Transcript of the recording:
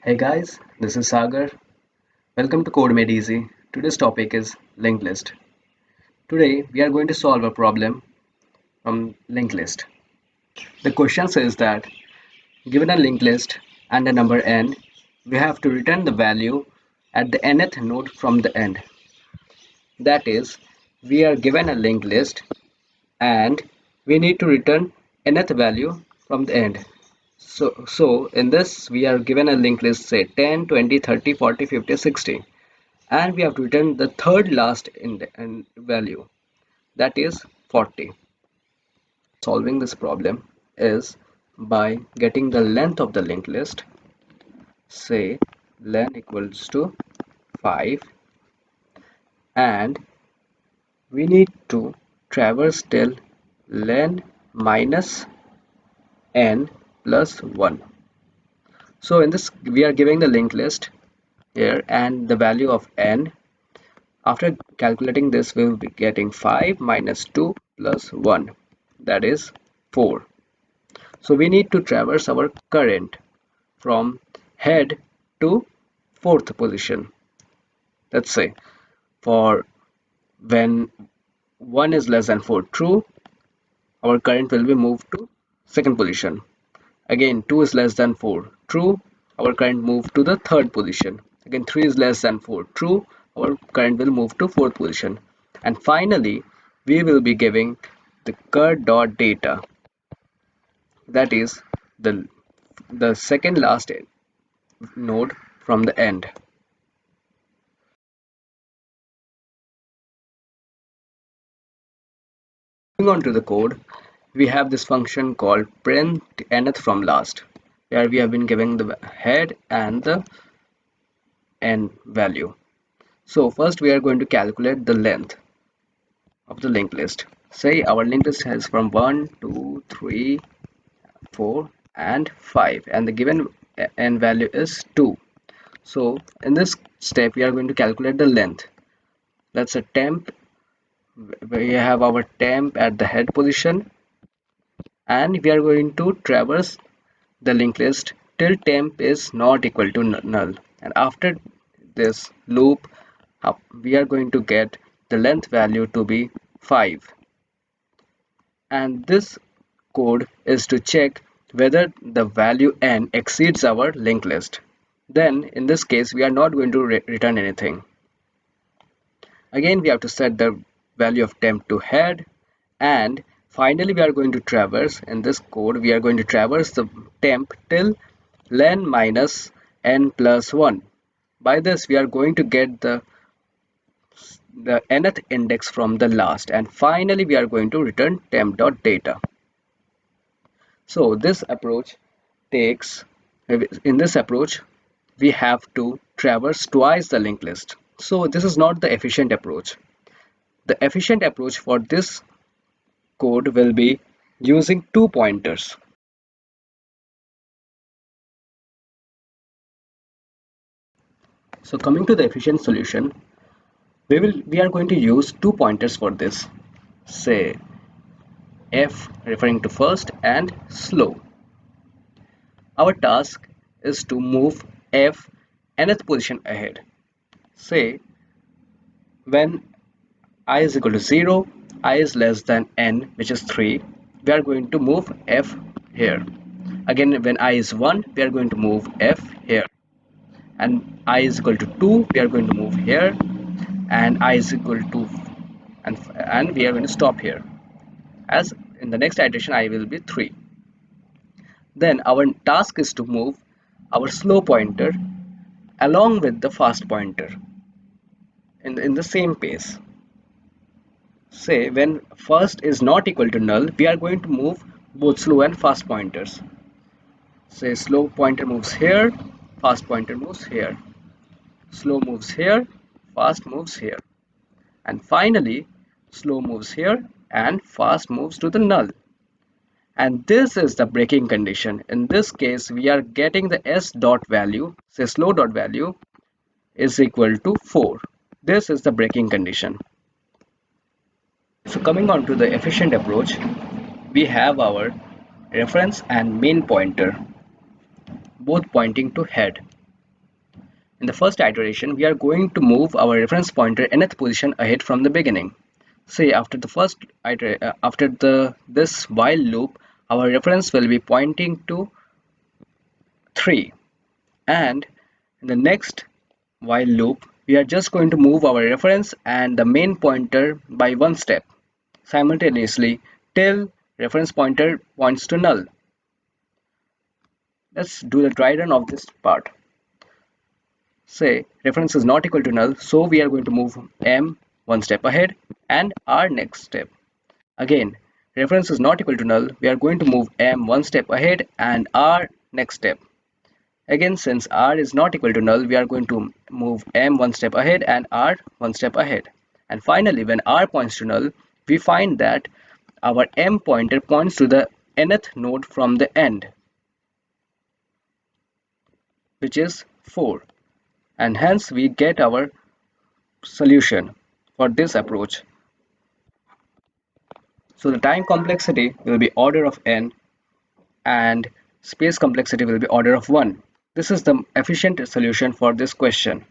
Hey guys, this is Sagar. Welcome to Code Made Easy. Today's topic is linked list. Today we are going to solve a problem from linked list. The question says that given a linked list and a number n, we have to return the value at the nth node from the end. That is, we are given a linked list and we need to return nth value from the end. So in this we are given a linked list, say 10, 20, 30, 40, 50, 60, and we have to return the third last in value, that is 40. Solving this problem is by getting the length of the linked list, say len equals to 5, and we need to traverse till len minus n plus 1. So in this we are giving the linked list here and the value of n. After calculating this, we will be getting 5 minus 2 plus 1, that is 4. So we need to traverse our current from head to fourth position. Let's say for when 1 is less than 4 true, our current will be moved to second position. Again 2 is less than 4 true, our current move to the third position. Again 3 is less than 4 true, our current will move to fourth position. And finally we will be giving the cur.data, that is the second last node from the end. Moving on to the code, we have this function called print nth from last, where we have been giving the head and the n value. So first we are going to calculate the length of the linked list. Say our linked list has from 1, 2, 3, 4 and 5, and the given n value is 2. So in this step we are going to calculate the length. That's a temp. We have our temp at the head position, and we are going to traverse the linked list till temp is not equal to null. And after this loop we are going to get the length value to be 5, and this code is to check whether the value n exceeds our linked list. Then in this case we are not going to return anything. Again we have to set the value of temp to head, and finally we are going to traverse, in this code we are going to traverse the temp till len minus n plus 1. By this we are going to get the nth index from the last, and finally we are going to return temp.data. So this approach takes, in this approach we have to traverse twice the linked list. So this is not the efficient approach. The efficient approach for this code will be using two pointers. So coming to the efficient solution, we are going to use two pointers for this. Say f referring to first and slow. Our task is to move f nth position ahead. Say when I is equal to 0, I is less than n, which is 3, we are going to move f here. Again when I is 1, we are going to move f here, and I is equal to 2, we are going to move here, and I is equal to, and we are going to stop here, as in the next iteration I will be 3. Then our task is to move our slow pointer along with the fast pointer in the same pace. Say when first is not equal to null, we are going to move both slow and fast pointers. Say slow pointer moves here, fast pointer moves here. Slow moves here, fast moves here. And finally, slow moves here and fast moves to the null. And this is the breaking condition. In this case, we are getting the s dot value, say slow dot value, is equal to 4. This is the breaking condition. So coming on to the efficient approach, we have our reference and main pointer, both pointing to head. In the first iteration, we are going to move our reference pointer nth position ahead from the beginning. Say after the first after this while loop, our reference will be pointing to 3, and in the next while loop, we are just going to move our reference and the main pointer by one step simultaneously till reference pointer points to null. Let's do the dry run of this part. Say reference is not equal to null, so we are going to move m one step ahead and r next step. Again, reference is not equal to null, we are going to move m one step ahead and r next step. Again, since r is not equal to null, we are going to move m one step ahead and r one step ahead. And finally, when r points to null, we find that our m pointer points to the nth node from the end, which is 4. And hence we get our solution for this approach. So the time complexity will be order of n and space complexity will be order of 1. This is the efficient solution for this question.